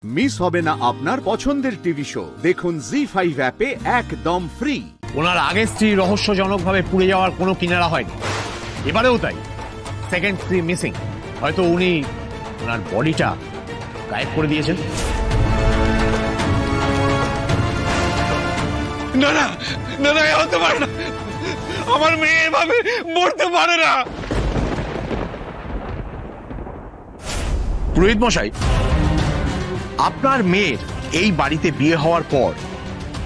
Miss হবে না আপনার পছন্দের টিভি শো। দেখুন জি5 অ্যাপে একদম ফ্রি। ওনার আগের স্ত্রী রহস্যজনকভাবে পুড়ে যাওয়ার কোনো কিনারা হয়নি, এবারেও তাই। সেকেন্ড স্ত্রী মিসিং, হয়তো উনি ওনার বডিটা গায়েব করে দিয়েছেন। না না না না, হতে পারে না, আমার মেয়ে এভাবে মরতে পারে না। পুরোহিত মশাই, আপনার মেয়ের এই বাড়িতে বিয়ে হওয়ার পর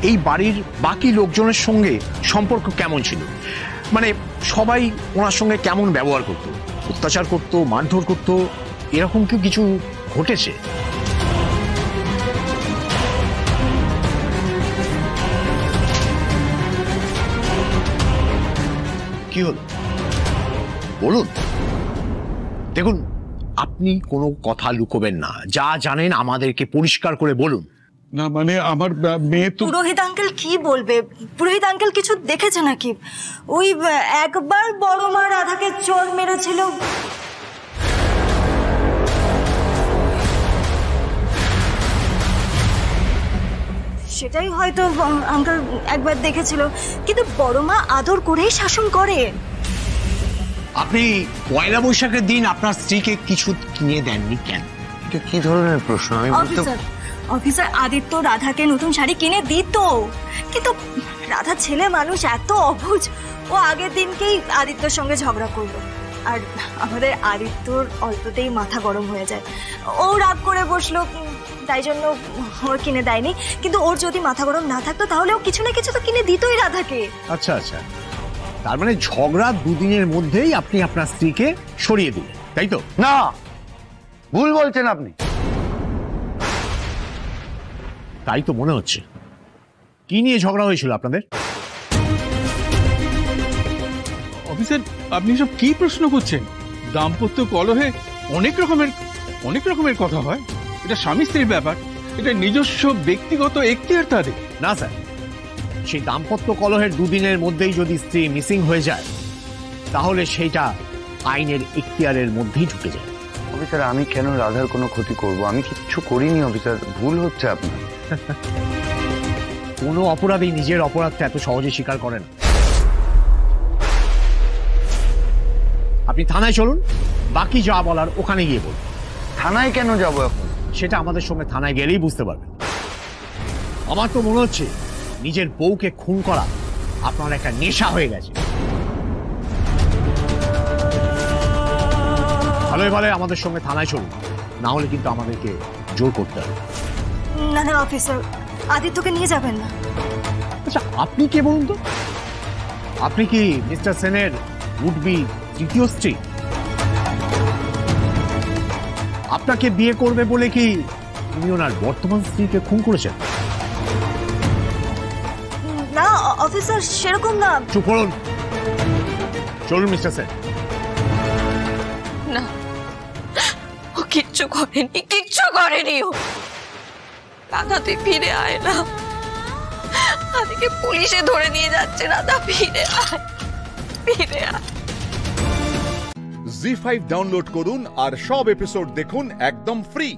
এই বাড়ির বাকি লোকজনের সঙ্গে সম্পর্ক কেমন ছিল? মানে সবাই ওনার সঙ্গে কেমন ব্যবহার করত? অত্যাচার করত, মারধর করত, এরকম কি কিছু ঘটেছে? কি হলো বলুন। দেখুন, আপনি কোনো কথা লুকোবেন না, যা জানেন আমাদেরকে পরিষ্কার করে বলুন। না মানে আমার মেয়ে তো। পুরোহিত আঙ্কেল কি বলবে? পুরোহিত আঙ্কেল কিছু দেখেছে নাকি? ওই একবার বড় মা রাধাকে চোর মেরেছিল, সেটাই হয়তো আঙ্কেল একবার দেখেছিল, কিন্তু বড় মা আদর করেই শাসন করে। আপনি পয়লা বৈশাখের দিন আপনার স্ত্রীকে কিছু কিনে দেননি কেন? এটা কি ধরনের প্রশ্ন? আমি অফিসার আদিত্য রাধাকে নতুন শাড়ি কিনে দিত, কিন্তু রাধা ছেলে মানুষ, এত অবুঝ, ও আগের দিনকেই আদিত্যর সঙ্গে ঝগড়া করলো। আর আমাদের আদিত্যর অল্পতেই মাথা গরম হয়ে যায়, ও রাগ করে বসলো, তাই জন্য ওর কিনে দেয়নি। কিন্তু ওর যদি মাথা গরম না থাকতো তাহলে ও কিছু না কিছু তো কিনে দিতই রাধাকে। আচ্ছা আচ্ছা, তার মানে ঝগড়া দুদিনের মধ্যেই আপনি আপনার স্ত্রীকে সরিয়ে দিলেন, তাই তো? না, ভুল বলছেন আপনি। তাই তো মনে হচ্ছে। কি নিয়ে ঝগড়া হয়েছিল আপনাদের? অফিসার, আপনি সব কি প্রশ্ন করছেন? দাম্পত্য কলহে অনেক রকমের কথা হয়। এটা স্বামী স্ত্রীর ব্যাপার, এটা নিজস্ব ব্যক্তিগত এখতিয়ার তাদের। না স্যার, সেই দাম্পত্য কলহের দুদিনের মধ্যেই যদি স্ত্রী মিসিং হয়ে যায় তাহলে সেইটা আইনের এখতিয়ারের মধ্যেই ঢুকে যায়। অফিসার, আমি কেন রাধার কোনো ক্ষতি করব? আমি কিচ্ছু করিনি অফিসার, ভুল হচ্ছে আপনার। কোনো অপরাধী নিজের অপরাধটা এত সহজে স্বীকার করেন। আপনি থানায় চলুন, বাকি যা বলার ওখানে গিয়ে বলুন। থানায় কেন যাব এখন? সেটা আমাদের সঙ্গে থানায় গেলেই বুঝতে পারবেন। আমার তো মনে হচ্ছে নিজের বউকে খুন করা আপনার একটা নেশা হয়ে গেছে। ভালো ভালো আমাদের সঙ্গে থানায় চলুন, না হলে কিন্তু আমাদেরকে জোর করতে হবে। না না অফিসার, আদিত্যকে নিয়ে যাবেন না। আচ্ছা, আপনি কে বলুন তো? আপনি কি মিস্টার সেনের উড বি তৃতীয় স্ত্রী? আপনাকে বিয়ে করবে বলে কি উনি ওনার বর্তমান স্ত্রীকে খুন করেছেন? না অফিসার, সেরকম না। চুপ করুন, চলুন মিস্টার সেন। না, ও কিচ্ছু করেনি। ও রাধা, তুই ফিরে আয় না, আদিকে পুলিশে ধরে নিয়ে যাচ্ছে। রাধা, ফিরে আয়। জি5 ডাউনলোড করুন আর সব এপিসোড দেখুন একদম ফ্রি।